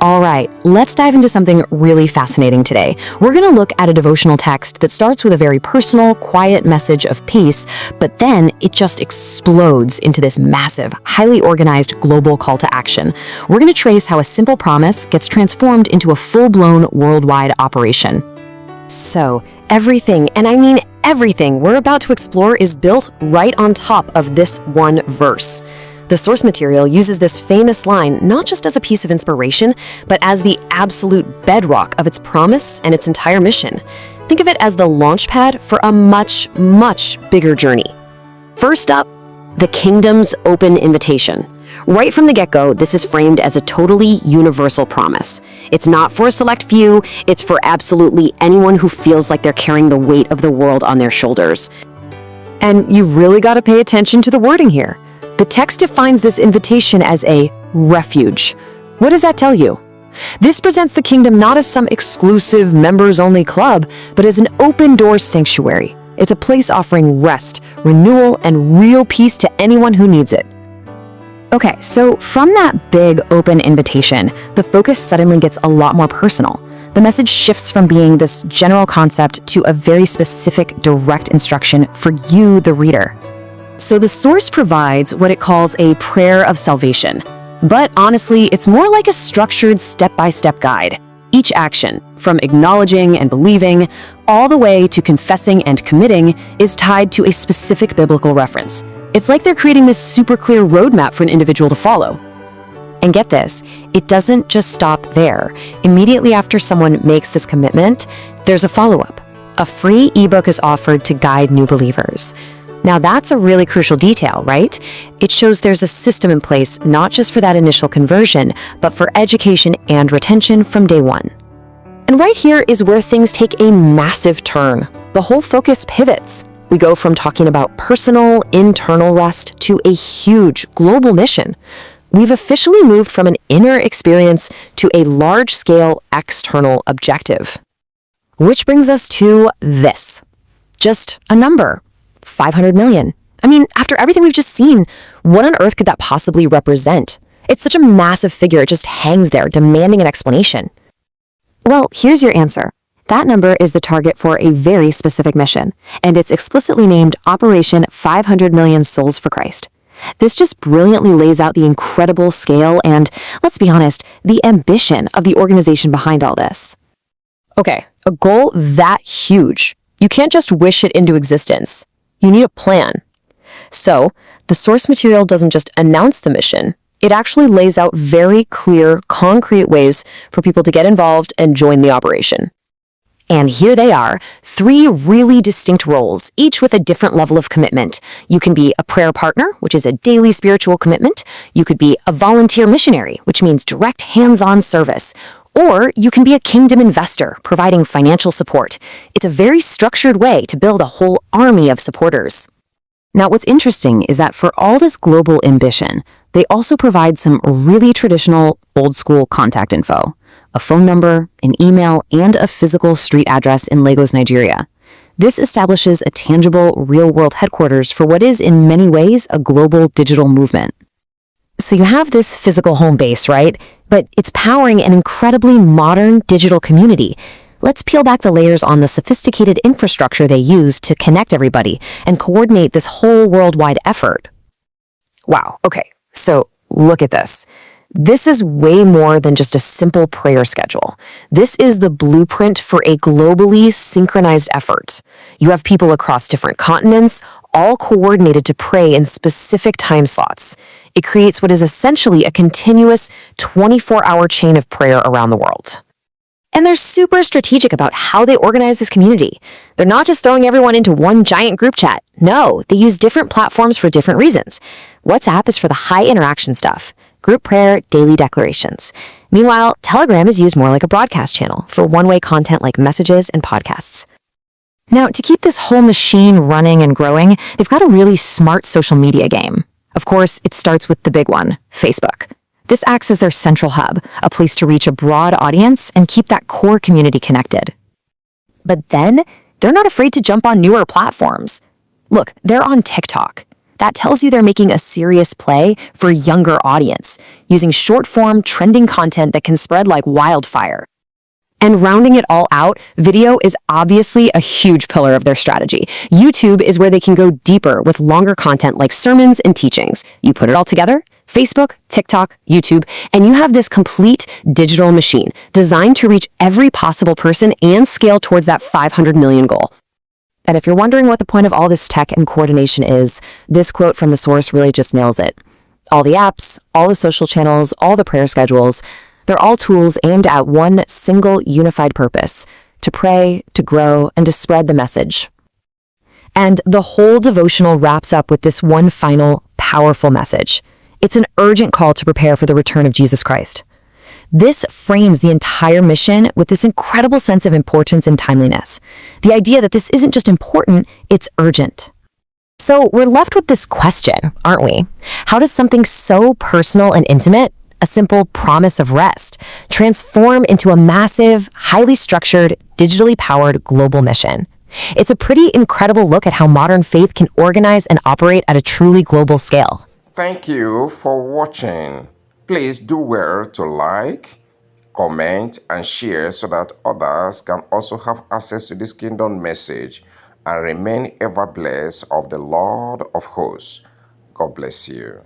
All right, let's dive into something really fascinating today. We're going to look at a devotional text that starts with a very personal, quiet message of peace, but then it just explodes into this massive, highly organized global call to action. We're going to trace how a simple promise gets transformed into a full-blown worldwide operation. So, everything, and I mean everything, we're about to explore is built right on top of this one verse. The source material uses this famous line not just as a piece of inspiration, but as the absolute bedrock of its promise and its entire mission. Think of it as the launch pad for a much, much bigger journey. First up, the kingdom's open invitation. Right from the get-go, this is framed as a totally universal promise. It's not for a select few, it's for absolutely anyone who feels like they're carrying the weight of the world on their shoulders. And you've really got to pay attention to the wording here. The text defines this invitation as a refuge. What does that tell you? This presents the kingdom not as some exclusive members-only club, but as an open-door sanctuary. It's a place offering rest, renewal, and real peace to anyone who needs it. Okay, so from that big open invitation, the focus suddenly gets a lot more personal. The message shifts from being this general concept to a very specific, direct instruction for you, the reader. So the source provides what it calls a prayer of salvation. But honestly, it's more like a structured step-by-step guide. Each action, from acknowledging and believing, all the way to confessing and committing, is tied to a specific biblical reference. It's like they're creating this super clear roadmap for an individual to follow. And get this, it doesn't just stop there. Immediately after someone makes this commitment, there's a follow-up. A free ebook is offered to guide new believers. Now that's a really crucial detail, right? It shows there's a system in place not just for that initial conversion, but for education and retention from day one. And right here is where things take a massive turn. The whole focus pivots. We go from talking about personal, internal rest to a huge global mission. We've officially moved from an inner experience to a large-scale external objective. Which brings us to this. Just a number. 500 million. I mean, after everything we've just seen, what on earth could that possibly represent? It's such a massive figure, it just hangs there, demanding an explanation. Well, here's your answer. That number is the target for a very specific mission, and it's explicitly named Operation 500 Million Souls for Christ. This just brilliantly lays out the incredible scale and, let's be honest, the ambition of the organization behind all this. Okay, a goal that huge. You can't just wish it into existence. You need a plan. So, the source material doesn't just announce the mission, it actually lays out very clear, concrete ways for people to get involved and join the operation. And here they are, 3 really distinct roles, each with a different level of commitment. You can be a prayer partner, which is a daily spiritual commitment. You could be a volunteer missionary, which means direct hands-on service. Or you can be a kingdom investor, providing financial support. It's a very structured way to build a whole army of supporters. Now, what's interesting is that for all this global ambition, they also provide some really traditional, old-school contact info. A phone number, an email, and a physical street address in Lagos, Nigeria. This establishes a tangible, real-world headquarters for what is, in many ways, a global digital movement. So you have this physical home base, right? But it's powering an incredibly modern digital community. Let's peel back the layers on the sophisticated infrastructure they use to connect everybody and coordinate this whole worldwide effort. Wow, okay, so look at this. This is way more than just a simple prayer schedule. This is the blueprint for a globally synchronized effort. You have people across different continents, all coordinated to pray in specific time slots. It creates what is essentially a continuous 24-hour chain of prayer around the world. And they're super strategic about how they organize this community. They're not just throwing everyone into one giant group chat. No, they use different platforms for different reasons. WhatsApp is for the high interaction stuff. Group prayer, daily declarations. Meanwhile, Telegram is used more like a broadcast channel for one-way content like messages and podcasts. Now, to keep this whole machine running and growing, they've got a really smart social media game. Of course, it starts with the big one, Facebook. This acts as their central hub, a place to reach a broad audience and keep that core community connected. But then, they're not afraid to jump on newer platforms. Look, they're on TikTok. That tells you they're making a serious play for a younger audience, using short-form, trending content that can spread like wildfire. And rounding it all out, video is obviously a huge pillar of their strategy. YouTube is where they can go deeper with longer content like sermons and teachings. You put it all together, Facebook, TikTok, YouTube, and you have this complete digital machine designed to reach every possible person and scale towards that 500 million goal. And if you're wondering what the point of all this tech and coordination is, this quote from the source really just nails it. All the apps, all the social channels, all the prayer schedules, they're all tools aimed at one single unified purpose: to pray, to grow, and to spread the message. And the whole devotional wraps up with this one final, powerful message. It's an urgent call to prepare for the return of Jesus Christ. This frames the entire mission with this incredible sense of importance and timeliness. The idea that this isn't just important, it's urgent. So we're left with this question, aren't we? How does something so personal and intimate, a simple promise of rest, transform into a massive, highly structured, digitally powered global mission? It's a pretty incredible look at how modern faith can organize and operate at a truly global scale. Thank you for watching. Please do well to like, comment, and share so that others can also have access to this kingdom message, and remain ever blessed of the Lord of hosts. God bless you.